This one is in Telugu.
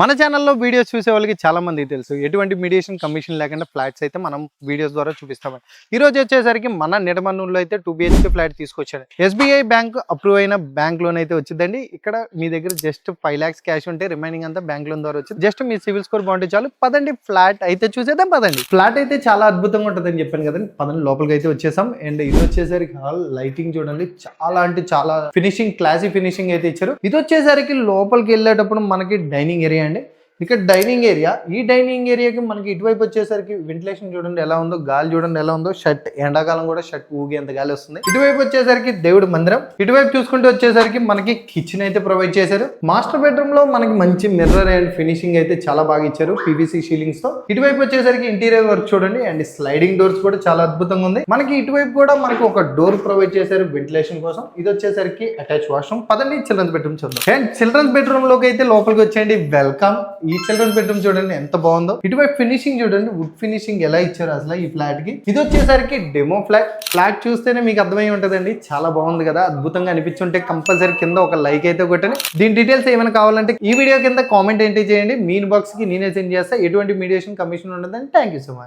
మన ఛానల్లో వీడియోస్ చూసే వాళ్ళకి చాలా మందికి తెలుసు ఎటువంటి మీడియేషన్ కమిషన్ లేకుండా ఫ్లాట్స్ అయితే మనం వీడియోస్ ద్వారా చూపిస్తామని. ఈ రోజు వచ్చేసరికి మన నిడమన్నూరులో అయితే 2 BHK ఫ్లాట్ తీసుకొచ్చాడు. SBI బ్యాంక్ అప్రూవ్ అయిన బ్యాంక్ లోన్ అయితే వచ్చిందండి. ఇక్కడ మీ దగ్గర జస్ట్ 5 lakhs క్యాష్ ఉంటే రిమైనింగ్ అంతా బ్యాంక్ లోన్ ద్వారా వచ్చింది. జస్ట్ మీ సివిల్ స్కోర్ బాగుంటే చాలు. పదండి ఫ్లాట్ అయితే చూసేద్దాం. పదండి. ఫ్లాట్ అయితే చాలా అద్భుతంగా ఉంటుందని చెప్పాను కదండి. పదండి లోపలికి అయితే వచ్చేసాం. అండ్ ఇది వచ్చేసరికి హాల్ లైటింగ్ చూడండి, చాలా అంటే చాలా ఫినిషింగ్, క్లాసీ ఫినిషింగ్ అయితే ఇచ్చారు. ఇది వచ్చేసరికి లోపలికి వెళ్ళేటప్పుడు మనకి డైనింగ్ ఏరియా అండి. ఇక్కడ డైనింగ్ ఏరియా, ఈ డైనింగ్ ఏరియాకి మనకి ఇటువైపు వచ్చేసరికి వెంటిలేషన్ చూడండి ఎలా ఉందో, గాలి చూడండి ఎలా ఉందో. షర్ట్ ఎండాకాలం కూడా షర్ట్ ఊగేంత గాలి వస్తుంది. ఇటువైపు వచ్చేసరికి దేవుడి మందిరం, ఇటువైపు చూసుకుంటే వచ్చేసరికి మనకి కిచెన్ అయితే ప్రొవైడ్ చేశారు. మాస్టర్ బెడ్రూమ్ లో మనకి మంచి మిర్రర్ అండ్ ఫినిషింగ్ అయితే చాలా బాగా ఇచ్చారు PVC షీలింగ్స్ తో. ఇటువైపు వచ్చేసరికి ఇంటీరియర్ వర్క్ చూడండి అండ్ స్లైడింగ్ డోర్స్ కూడా చాలా అద్భుతంగా ఉంది. మనకి ఇటువైపు కూడా మనకి ఒక డోర్ ప్రొవైడ్ చేశారు వెంటిలేషన్ కోసం. ఇది వచ్చేసరికి అటాచ్ వాష్రూమ్. పదండి చిల్డ్రన్స్ బెడ్రూమ్ చూద్దాం. అండ్ చిల్డ్రన్స్ బెడ్రూమ్ లోకి అయితే లోపలికి వచ్చేయండి. వెల్కమ్. ఈ చిల్డ్రన్స్ బెడ్రూమ్ చూడండి ఎంత బాగుందో. ఇటువైపు ఫినిషింగ్ చూడండి, వుడ్ ఫినిషింగ్ ఎలా ఇచ్చారు అసలు ఈ ఫ్లాట్ కి. ఇది వచ్చేసరికి డెమో ఫ్లాట్. ఫ్లాట్ చూస్తేనే మీకు అర్థమై ఉంటదండి, చాలా బాగుంది కదా. అద్భుతంగా అనిపించుంటే కంపల్సరీ కింద ఒక లైక్ అయితే కొట్టండి. దీని డీటెయిల్స్ ఏమైనా కావాలంటే ఈ వీడియో కింద కామెంట్ ఏంటి చేయండి. మీ ఇన్బాక్స్ కి నేనే సెండ్ చేస్తా. ఎటువంటి మీడియేషన్ కమిషన్ ఉండదని. Thank you so much.